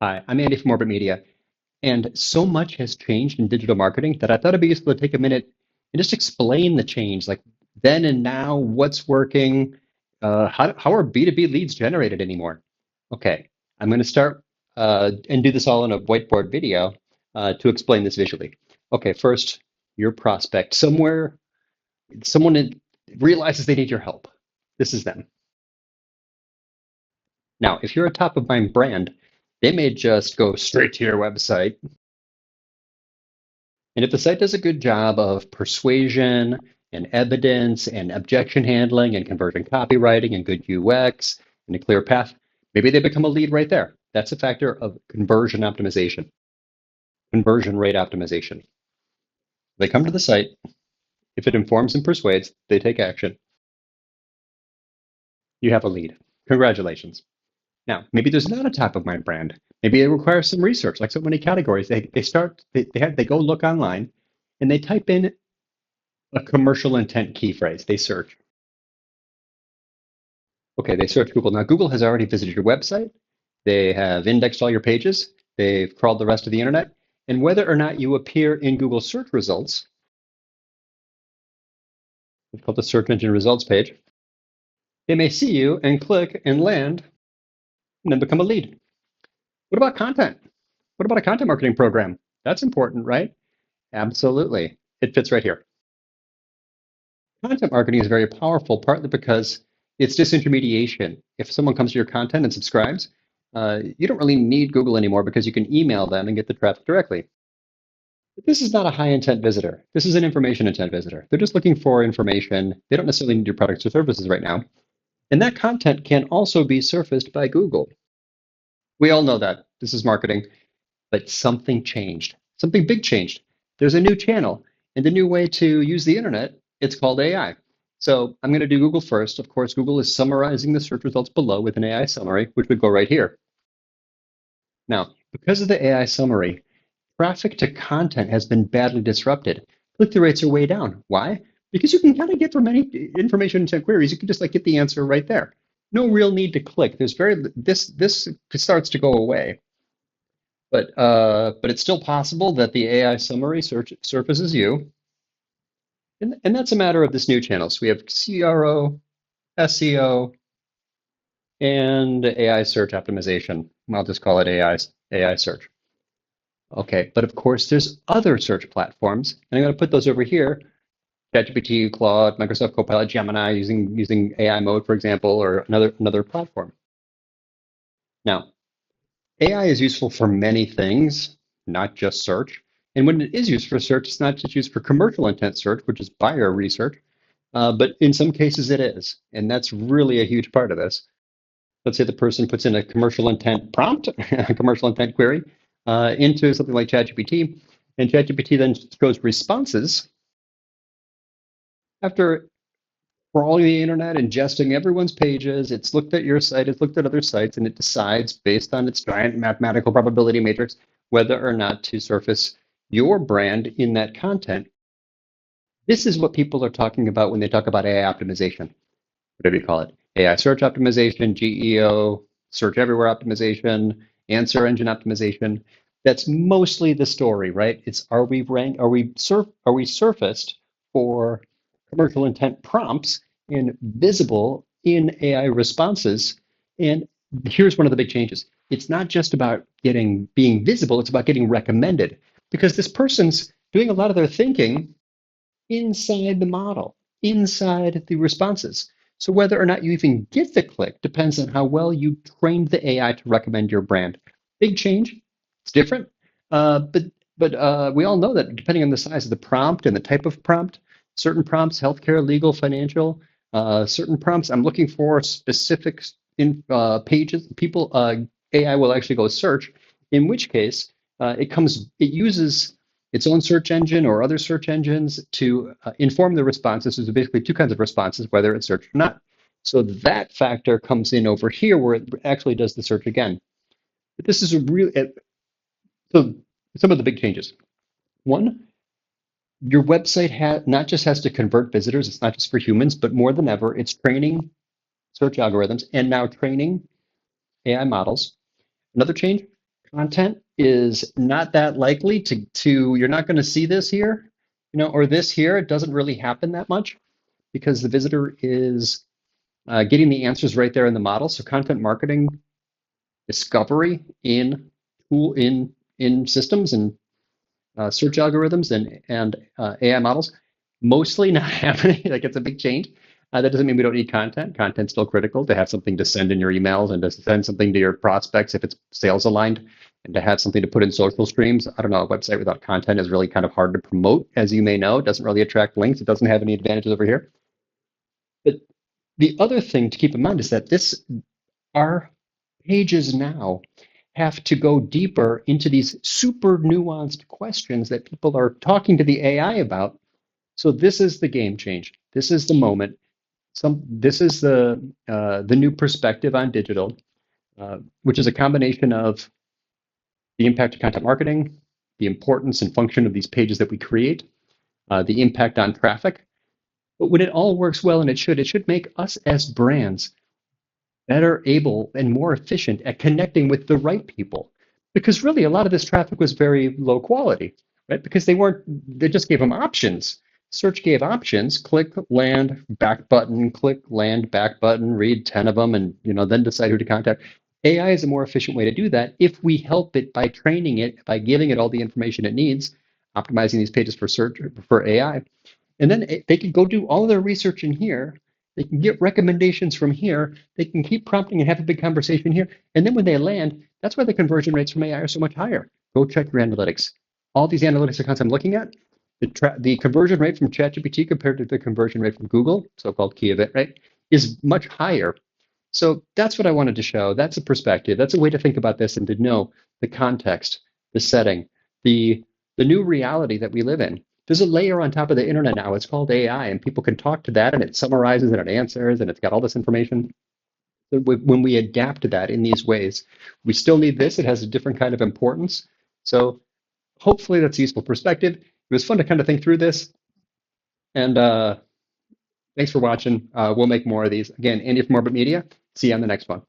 Hi, I'm Andy from Orbit Media, and so much has changed in digital marketing that I thought it'd be useful to take a minute and just explain the change, like then and now, what's working, how are B2B leads generated anymore? Okay, I'm going to start and do this all in a whiteboard video to explain this visually. Okay, first, your prospect, someone realizes they need your help. This is them. Now, if you're a top of mind brand, they may just go straight to your website. And if the site does a good job of persuasion and evidence and objection handling and conversion copywriting and good UX and a clear path, maybe they become a lead right there. That's a factor of conversion optimization, conversion rate optimization. They come to the site. If it informs and persuades, they take action. You have a lead. Congratulations. Now, maybe there's not a top of mind brand. Maybe it requires some research, like so many categories. They go look online and they type in a commercial intent key phrase. They search. Okay, they search Google. Now, Google has already visited your website. They have indexed all your pages. They've crawled the rest of the internet. And whether or not you appear in Google search results, it's called the search engine results page, they may see you and click and land and then become a lead. What about content? What about a content marketing program? That's important, right? Absolutely. It fits right here. Content marketing is very powerful, partly because it's disintermediation. If someone comes to your content and subscribes, you don't really need Google anymore because you can email them and get the traffic directly. But this is not a high intent visitor. This is an information intent visitor. They're just looking for information. They don't necessarily need your products or services right now. And that content can also be surfaced by Google. We all know that. This is marketing. But something changed. Something big changed. There's a new channel and a new way to use the internet. It's called AI. So I'm going to do Google first. Of course, Google is summarizing the search results below with an AI summary, which would go right here. Now, because of the AI summary, traffic to content has been badly disrupted. Click-through rates are way down. Why? Because you can kind of get from any information intent queries, you can just like get the answer right there. No real need to click. This starts to go away. But it's still possible that the AI summary search surfaces you. And that's a matter of this new channel. So we have CRO, SEO, and AI search optimization. I'll just call it AI search. Okay, but of course there's other search platforms, and I'm going to put those over here. ChatGPT, Claude, Microsoft Copilot, Gemini, using AI mode, for example, or another platform. Now, AI is useful for many things, not just search. And when it is used for search, it's not just used for commercial intent search, which is buyer research, but in some cases it is. And that's really a huge part of this. Let's say the person puts in a commercial intent prompt, a commercial intent query, into something like ChatGPT, and ChatGPT then throws responses after crawling the internet, ingesting everyone's pages. It's looked at your site, it's looked at other sites, and it decides based on its giant mathematical probability matrix whether or not to surface your brand in that content. This is what people are talking about when they talk about AI optimization. Whatever you call it, AI search optimization, GEO, search everywhere optimization, answer engine optimization. That's mostly the story, right? It's are we surfaced for commercial intent prompts and visible in AI responses. And here's one of the big changes. It's not just about being visible, it's about getting recommended, because this person's doing a lot of their thinking inside the model, inside the responses. So whether or not you even get the click depends on how well you trained the AI to recommend your brand. Big change. It's different. But we all know that depending on the size of the prompt and the type of prompt, certain prompts, healthcare, legal, financial, certain prompts, I'm looking for specific pages, people, AI will actually go search, in which case it uses its own search engine or other search engines to inform the responses. There's basically two kinds of responses, whether it's searched or not. So that factor comes in over here where it actually does the search again. But this is so some of the big changes. One, your website not just has to convert visitors, it's not just for humans, but more than ever, it's training search algorithms and now training AI models. Another change, Content is not that likely to you're not going to see this here, or this here. It doesn't really happen that much because the visitor is getting the answers right there in the model. So content marketing discovery in systems and search algorithms and AI models mostly not happening. Like it's a big change. That doesn't mean we don't need content. Content's still critical to have something to send in your emails and to send something to your prospects if it's sales aligned, and to have something to put in social streams. I don't know, a website without content is really kind of hard to promote, as you may know. It doesn't really attract links. It doesn't have any advantages over here. But the other thing to keep in mind is that our pages now have to go deeper into these super nuanced questions that people are talking to the AI about. So this is the game change. This is the moment. This is the new perspective on digital, which is a combination of the impact of content marketing, the importance and function of these pages that we create, the impact on traffic. But when it all works well, and it should make us as brands better able and more efficient at connecting with the right people. Because really, a lot of this traffic was very low quality, right? Because they just gave them options. Search gave options: click, land, back button, click, land, back button, read 10 of them, and then decide who to contact. AI is a more efficient way to do that if we help it by training it, by giving it all the information it needs, optimizing these pages for search for AI. And then they can go do all their research in here. They can get recommendations from here. They can keep prompting and have a big conversation here. And then when they land, that's why the conversion rates from AI are so much higher. Go check your analytics. All these analytics accounts I'm looking at, the conversion rate from ChatGPT compared to the conversion rate from Google, so-called key event rate, is much higher. So that's what I wanted to show. That's a perspective. That's a way to think about this and to know the context, the setting, the new reality that we live in. There's a layer on top of the internet now. It's called AI, and people can talk to that, and it summarizes and it answers, and it's got all this information. When we adapt to that in these ways, we still need this. It has a different kind of importance. So hopefully that's a useful perspective. It was fun to kind of think through this. And thanks for watching. We'll make more of these. Again, Andy from Orbit Media. See you on the next one.